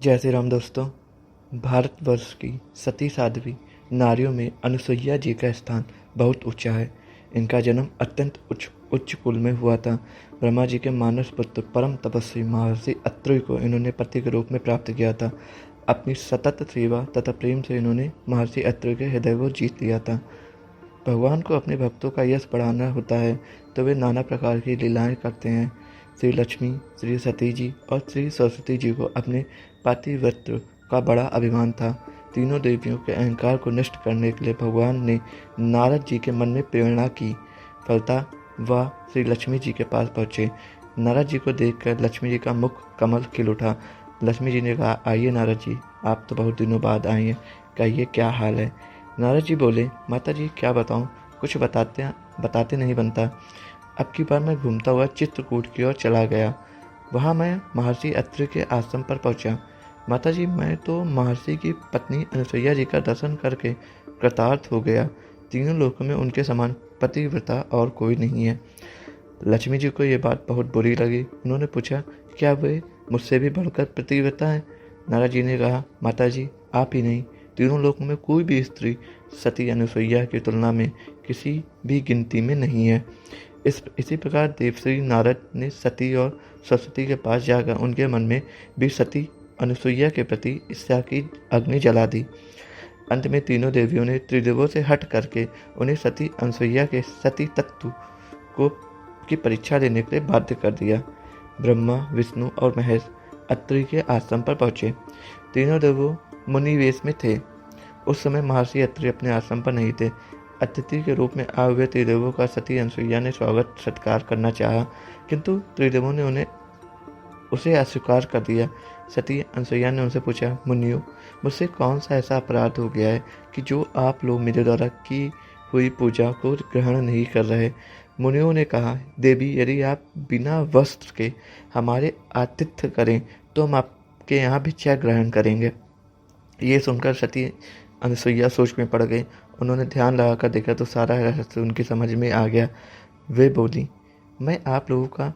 जय श्री राम दोस्तों। भारतवर्ष की सती साध्वी नारियों में अनुसुईया जी का स्थान बहुत ऊंचा है। इनका जन्म अत्यंत उच्च कुल में हुआ था। ब्रह्मा जी के मानस पुत्र परम तपस्वी महर्षि अत्रि को इन्होंने पति के रूप में प्राप्त किया था। अपनी सतत सेवा तथा प्रेम से इन्होंने महर्षि अत्रि के हृदय को जीत लिया था। भगवान को अपने भक्तों का यश बढ़ाना होता है तो वे नाना प्रकार की लीलाएं करते हैं। श्री लक्ष्मी, श्री सती जी और श्री सरस्वती जी को अपने पातिव्रत्य का बड़ा अभिमान था। तीनों देवियों के अहंकार को नष्ट करने के लिए भगवान ने नारद जी के मन में प्रेरणा की। फलतः वह श्री लक्ष्मी जी के पास पहुँचे। नारद जी को देखकर लक्ष्मी जी का मुख कमल खिल उठा। लक्ष्मी जी ने कहा, आइए नारद जी, आप तो बहुत दिनों बाद आए हैं, कहिए क्या हाल है। नारद जी बोले, माता जी क्या बताऊं, कुछ बताते नहीं बनता। अब की बार मैं घूमता हुआ चित्रकूट की ओर चला गया। वहां मैं महर्षि अत्रि के आश्रम पर पहुंचा। माता जी, मैं तो महर्षि की पत्नी अनुसुईया जी का दर्शन करके कृतार्थ हो गया। तीनों लोकों में उनके समान पतिव्रता और कोई नहीं है। लक्ष्मी जी को ये बात बहुत बुरी लगी। उन्होंने पूछा, क्या वे मुझसे भी बढ़कर पतिव्रता है? नारद जी ने कहा, माता जी आप ही नहीं, तीनों लोकों में कोई भी स्त्री सती अनुसुईया की तुलना में किसी भी गिनती में नहीं है। इसी प्रकार देवश्री नारद ने सती और सरस्वती के पास जाकर उनके मन में भी सती अनुसुईया के प्रति ईर्ष्या की अग्नि जला दी। अंत में तीनों देवियों ने त्रिदेवों से हट करके उन्हें सती अनुसुईया के सती तत्व को की परीक्षा लेने के लिए बाध्य कर दिया। ब्रह्मा, विष्णु और महेश अत्रि के आश्रम पर पहुंचे। तीनों देवों मुनि वेश में थे। उस समय महर्षि अत्रि अपने आश्रम पर नहीं थे। अतिथि के रूप में आए हुए त्रिदेवों का सती अनुसुईया ने स्वागत सत्कार करना चाहा, किंतु त्रिदेवों ने उसे अस्वीकार कर दिया। सती अनुसुईया ने उनसे पूछा, मुनियों, मुझसे कौन सा ऐसा अपराध हो गया है कि जो आप लोग मेरे द्वारा की हुई पूजा को ग्रहण नहीं कर रहे? मुनियों ने कहा, देवी, यदि आप बिना वस्त्र के हमारे आतिथ्य करें तो हम आपके यहाँ भिक्षा ग्रहण करेंगे। ये सुनकर सती अनुसुईया सोच में पड़ गई। उन्होंने ध्यान लगाकर देखा तो सारा रहस्य उनकी समझ में आ गया। वे बोली, मैं आप लोगों का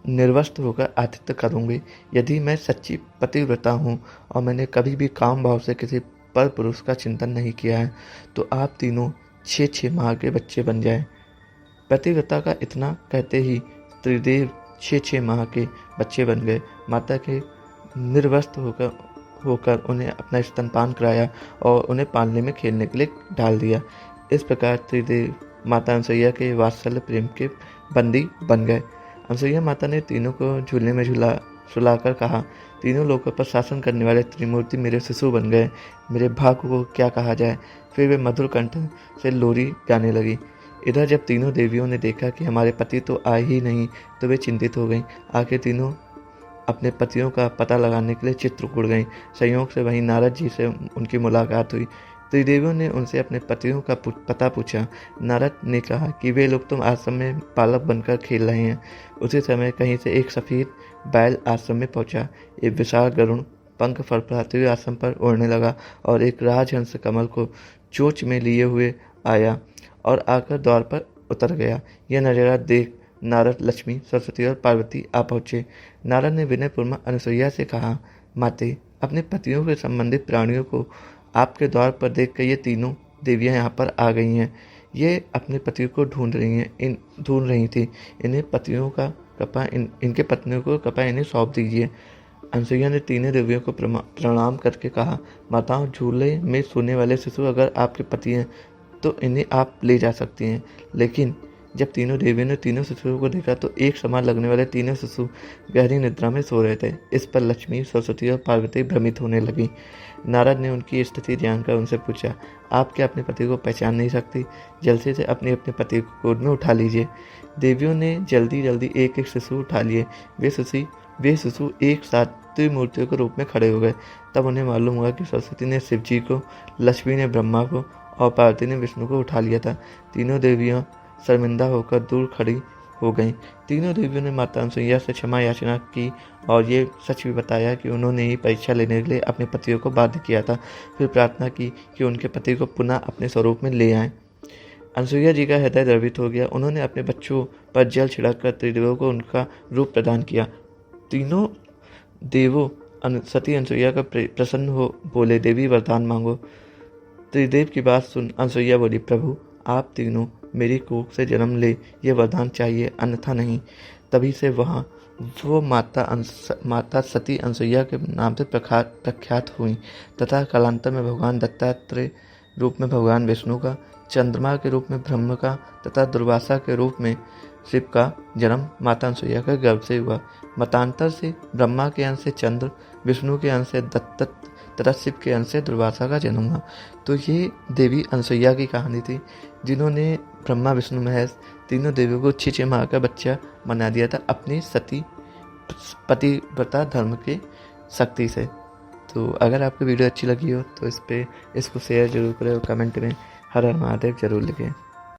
निर्वस्त्र होकर आतिथ्य करूंगी। यदि मैं सच्ची पतिव्रता हूँ और मैंने कभी भी काम भाव से किसी पर पुरुष का चिंतन नहीं किया है तो आप तीनों 6-6 माह के बच्चे बन जाए। पतिव्रता का इतना कहते ही त्रिदेव 6-6 माह के बच्चे बन गए। माता के निर्वस्त्र होकर उन्हें अपना स्तनपान कराया और उन्हें पालने में खेलने के लिए डाल दिया। इस प्रकार त्रिदेव माता अनुसुईया के वात्सल्य प्रेम के बंदी बन गए। अनुसुईया माता ने तीनों को झूले में सुलाकर कहा, तीनों लोगों पर शासन करने वाले त्रिमूर्ति मेरे शिशु बन गए। मेरे भाग्य को क्या कहा जाए। फिर वे मधुर कंठ से लोरी गाने लगी। इधर जब तीनों देवियों ने देखा कि हमारे पति तो आए ही नहीं तो वे चिंतित हो गईं। आखिर तीनों अपने पतियों का पता लगाने के लिए चित्रकूट गईं। संयोग से वहीं नारद जी से उनकी मुलाकात हुई। त्रिदेवियों ने उनसे अपने पतियों का पता पूछा। नारद ने कहा कि वे लोग तुम आश्रम में बालक बनकर खेल रहे हैं। उसी समय कहीं से एक सफ़ेद बैल आश्रम में पहुंचा। एक विशाल गरुड़ पंख फड़फड़ाते हुए आश्रम पर उड़ने लगा और एक राजहंस कमल को चोंच में लिए हुए आया और आकर द्वार पर उतर गया। यह नज़ारा देख नारद, लक्ष्मी, सरस्वती और पार्वती आ पहुँचे। नारद ने विनयपूर्वक अनुसुईया से कहा, माते, अपने पतियों के संबंधित प्राणियों को आपके द्वार पर देखकर ये तीनों देवियां यहाँ पर आ गई हैं। ये अपने पतियों को ढूंढ रही थी। इन्हें पतियों का कृपा इनके पत्नियों को कृपा इन्हें सौंप दीजिए। अनुसुईया ने तीनों देवियों को प्रणाम करके कहा, माताओं, झूले में सोने वाले शिशु अगर आपके पति हैं तो इन्हें आप ले जा सकती हैं। लेकिन जब तीनों देवियों ने तीनों शिशुओं को देखा तो एक समान लगने वाले तीनों शिशु गहरी निद्रा में सो रहे थे। इस पर लक्ष्मी, सरस्वती और पार्वती भ्रमित होने लगी। नारद ने उनकी स्थिति जानकर उनसे पूछा, आप क्या अपने पति को पहचान नहीं सकती? जल्दी से अपने पति को गोद में उठा लीजिए। देवियों ने जल्दी एक एक शिशु उठा लिए। वे शिशु एक साथ त्रिमूर्तियों के रूप में खड़े हो गए। तब उन्हें मालूम हुआ कि सरस्वती ने शिव जी को, लक्ष्मी ने ब्रह्मा को और पार्वती ने विष्णु को उठा लिया था। तीनों देवियां शर्मिंदा होकर दूर खड़ी हो गईं। तीनों देवियों ने माता अनुसुईया से क्षमा याचना की और ये सच भी बताया कि उन्होंने ही परीक्षा लेने के लिए अपने पतियों को बाध्य किया था। फिर प्रार्थना की कि उनके पति को पुनः अपने स्वरूप में ले आएं। अनुसुईया जी का हृदय द्रवित हो गया। उन्होंने अपने बच्चों पर जल छिड़क कर त्रिदेवों को उनका रूप प्रदान किया। तीनों देवों सती अनसुईया का प्रसन्न हो बोले, देवी वरदान मांगो। त्रिदेव की बात सुन अनसुईया बोली, प्रभु आप तीनों मेरी कोख से जन्म ले, ये वरदान चाहिए, अन्यथा नहीं। तभी से वहाँ वो माता सती अनसुईया के नाम से प्रख्यात हुई तथा कालांतर में भगवान दत्तात्रेय रूप में भगवान विष्णु का, चंद्रमा के रूप में ब्रह्म का तथा दुर्वासा के रूप में शिव का जन्म माता अनसुईया के गर्भ से हुआ। मतांतर से ब्रह्मा के अंश से चंद्र, विष्णु के अंश से दत्त तथा शिव के अंश से दुर्वासा का जन्म हुआ। तो ये देवी अनसुईया की कहानी थी, जिन्होंने ब्रह्मा विष्णु महेश तीनों देवियों को 6 माह का बच्चा बना दिया था अपनी सती पतिव्रता धर्म की शक्ति से। तो अगर आपको वीडियो अच्छी लगी हो तो इसको शेयर जरूर करें और कमेंट में हर हर महादेव जरूर लिखें।